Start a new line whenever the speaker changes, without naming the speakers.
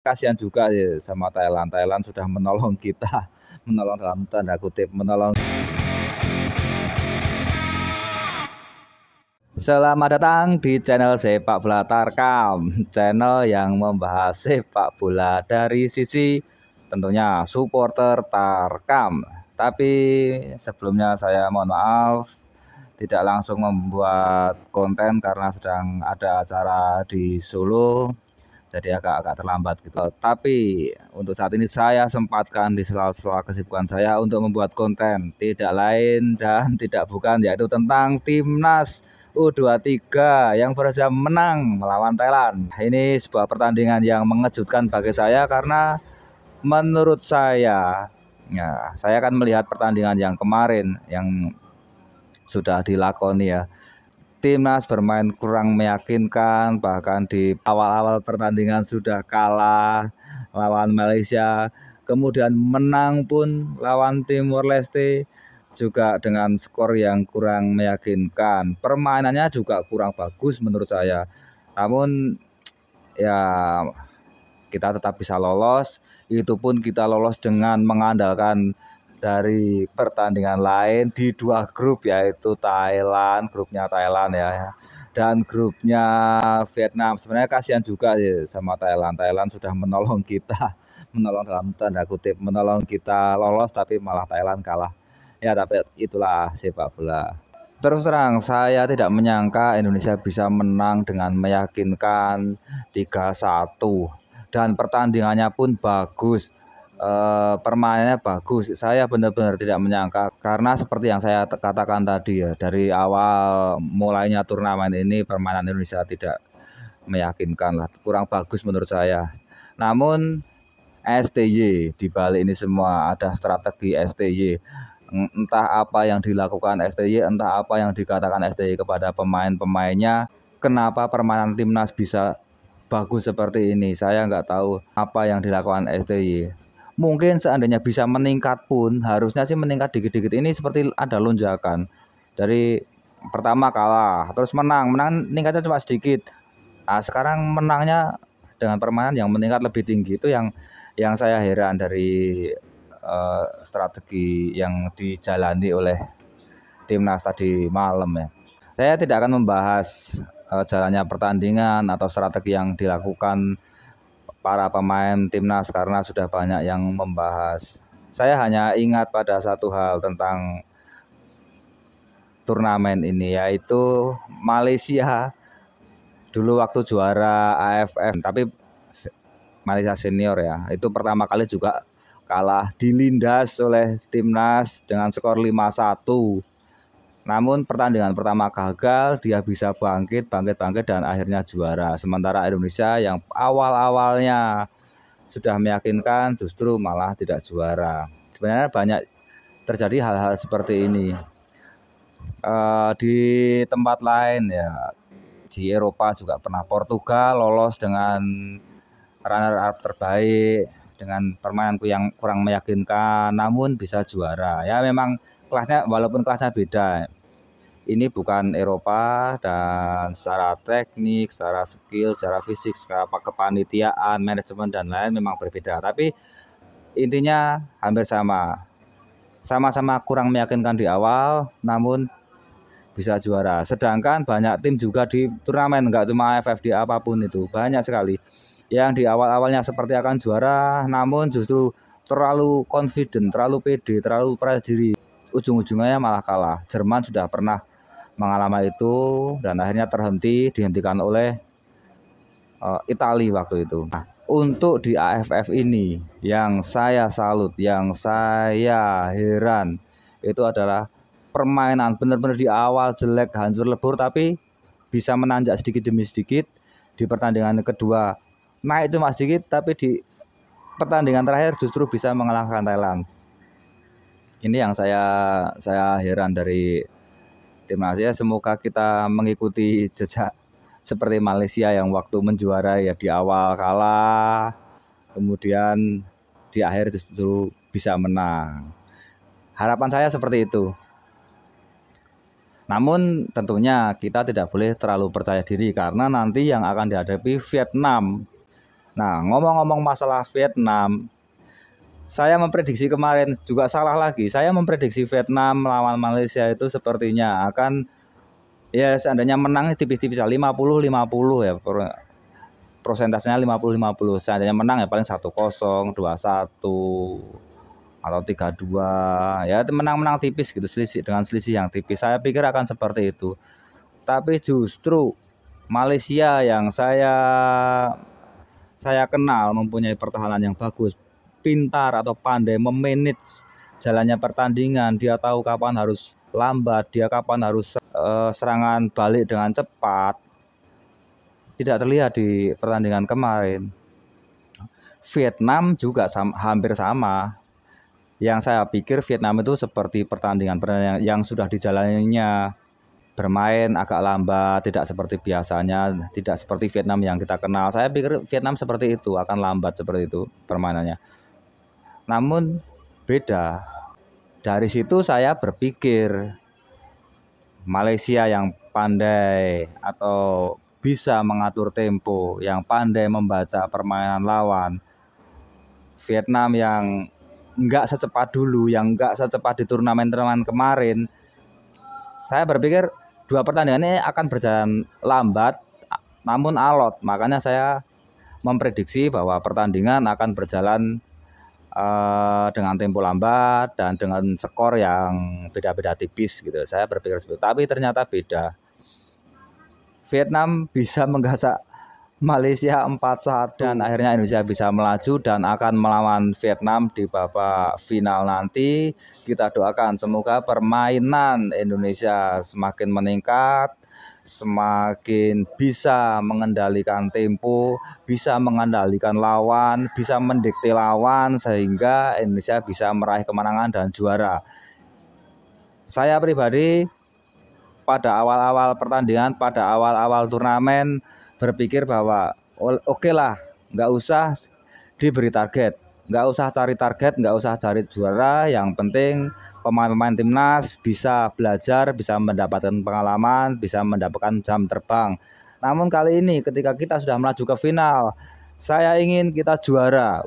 Kasihan juga ya sama Thailand. Thailand sudah menolong kita, menolong dalam tanda kutip, menolong. Selamat datang di channel Sepak Bola Tarkam, channel yang membahas sepak bola dari sisi tentunya supporter Tarkam. Tapi sebelumnya saya mohon maaf tidak langsung membuat konten karena sedang ada acara di Solo. Jadi agak terlambat gitu. Tapi untuk saat ini saya sempatkan di sela-sela kesibukan saya untuk membuat konten, tidak lain dan tidak bukan yaitu tentang timnas U23 yang berhasil menang melawan Thailand. Ini sebuah pertandingan yang mengejutkan bagi saya karena menurut saya, ya, saya akan melihat pertandingan yang kemarin yang sudah dilakoni ya. Timnas bermain kurang meyakinkan, bahkan di awal-awal pertandingan sudah kalah lawan Malaysia, kemudian menang pun lawan Timor Leste juga dengan skor yang kurang meyakinkan. Permainannya juga kurang bagus menurut saya. Namun ya kita tetap bisa lolos. Itu pun kita lolos dengan mengandalkan dari pertandingan lain di dua grup, yaitu Thailand, grupnya Thailand ya, dan grupnya Vietnam. Sebenarnya kasihan juga ya sama Thailand. Thailand sudah menolong kita, menolong dalam tanda kutip, menolong kita lolos, tapi malah Thailand kalah. Ya, tapi itulah sepak bola. Terus terang, saya tidak menyangka Indonesia bisa menang dengan meyakinkan 3-1 dan pertandingannya pun bagus. Permainannya bagus. Saya benar-benar tidak menyangka karena seperti yang saya katakan tadi ya, dari awal mulainya turnamen ini permainan Indonesia tidak meyakinkan lah, kurang bagus menurut saya. Namun STY di balik ini semua ada strategi STY. Entah apa yang dilakukan STY, entah apa yang dikatakan STY kepada pemain-pemainnya, kenapa permainan timnas bisa bagus seperti ini. Saya nggak tahu apa yang dilakukan STY. Mungkin seandainya bisa meningkat pun, harusnya sih meningkat dikit-dikit. Ini seperti ada lonjakan. Dari pertama kalah, terus menang meningkatnya cuma sedikit. Nah, sekarang menangnya dengan permainan yang meningkat lebih tinggi. Itu yang saya heran dari strategi yang dijalani oleh timnas tadi malam ya. Saya tidak akan membahas jalannya pertandingan atau strategi yang dilakukan para pemain timnas karena sudah banyak yang membahas. Saya hanya ingat pada satu hal tentang turnamen ini, yaitu Malaysia dulu waktu juara AFF, tapi Malaysia senior ya, itu pertama kali juga kalah dilindas oleh timnas dengan skor 5-1. Namun pertandingan pertama gagal, dia bisa bangkit dan akhirnya juara. Sementara Indonesia yang awal-awalnya sudah meyakinkan justru malah tidak juara. Sebenarnya banyak terjadi hal-hal seperti ini di tempat lain ya. Di Eropa juga pernah Portugal lolos dengan runner up terbaik dengan permainan yang kurang meyakinkan, namun bisa juara. Ya memang kelasnya, walaupun kelasnya beda. Ini bukan Eropa dan secara teknik, secara skill, secara fisik, secara kepanitiaan, manajemen dan lain memang berbeda. Tapi intinya hampir sama. Sama-sama kurang meyakinkan di awal, namun bisa juara. Sedangkan banyak tim juga di turnamen, nggak cuma AFF, di apapun itu banyak sekali yang di awal-awalnya seperti akan juara, namun justru terlalu confident, terlalu pede, terlalu percaya diri, ujung-ujungnya malah kalah. Jerman sudah pernah mengalami itu dan akhirnya dihentikan oleh Italia waktu itu. Nah, untuk di AFF ini yang saya salut, yang saya heran itu adalah permainan benar-benar di awal jelek, hancur lebur, tapi bisa menanjak sedikit demi sedikit. Di pertandingan kedua naik cuma sedikit, tapi di pertandingan terakhir justru bisa mengalahkan Thailand. Ini yang saya heran dari timnas ya. Semoga kita mengikuti jejak seperti Malaysia yang waktu menjuarai ya di awal kalah, kemudian di akhir justru bisa menang. Harapan saya seperti itu. Namun tentunya kita tidak boleh terlalu percaya diri karena nanti yang akan dihadapi Vietnam. Nah, ngomong-ngomong masalah Vietnam, saya memprediksi kemarin juga salah lagi. Saya memprediksi Vietnam melawan Malaysia itu sepertinya akan, ya seandainya menang tipis-tipis 50-50 ya. Prosentasenya 50-50. Seandainya menang ya paling 1-0, 2-1 atau 3-2. Ya menang-menang tipis gitu, dengan selisih yang tipis. Saya pikir akan seperti itu. Tapi justru Malaysia yang saya kenal mempunyai pertahanan yang bagus, pintar atau pandai memanage jalannya pertandingan. Dia tahu kapan harus lambat, dia kapan harus serangan balik dengan cepat. Tidak terlihat di pertandingan kemarin. Vietnam juga hampir sama. Yang saya pikir Vietnam itu seperti pertandingan yang sudah dijalaninya, bermain agak lambat, tidak seperti biasanya, tidak seperti Vietnam yang kita kenal. Saya pikir Vietnam seperti itu, akan lambat seperti itu permainannya. Namun beda. Dari situ saya berpikir Malaysia yang pandai atau bisa mengatur tempo, yang pandai membaca permainan lawan. Vietnam yang nggak secepat dulu, yang nggak secepat di turnamen-turnamen kemarin. Saya berpikir dua pertandingan ini akan berjalan lambat, namun alot. Makanya saya memprediksi bahwa pertandingan akan berjalan dengan tempo lambat dan dengan skor yang beda-beda tipis gitu. Saya berpikir seperti itu, tapi ternyata beda. Vietnam bisa menggasak Malaysia 4-1 dan akhirnya Indonesia bisa melaju dan akan melawan Vietnam di babak final nanti. Kita doakan semoga permainan Indonesia semakin meningkat, semakin bisa mengendalikan tempo, bisa mengendalikan lawan, bisa mendikte lawan sehingga Indonesia bisa meraih kemenangan dan juara. Saya pribadi pada awal-awal pertandingan, pada awal-awal turnamen berpikir bahwa oke lah, nggak usah diberi target, nggak usah cari target, nggak usah cari juara. Yang penting pemain-pemain timnas bisa belajar, bisa mendapatkan pengalaman, bisa mendapatkan jam terbang. Namun kali ini ketika kita sudah melaju ke final, saya ingin kita juara.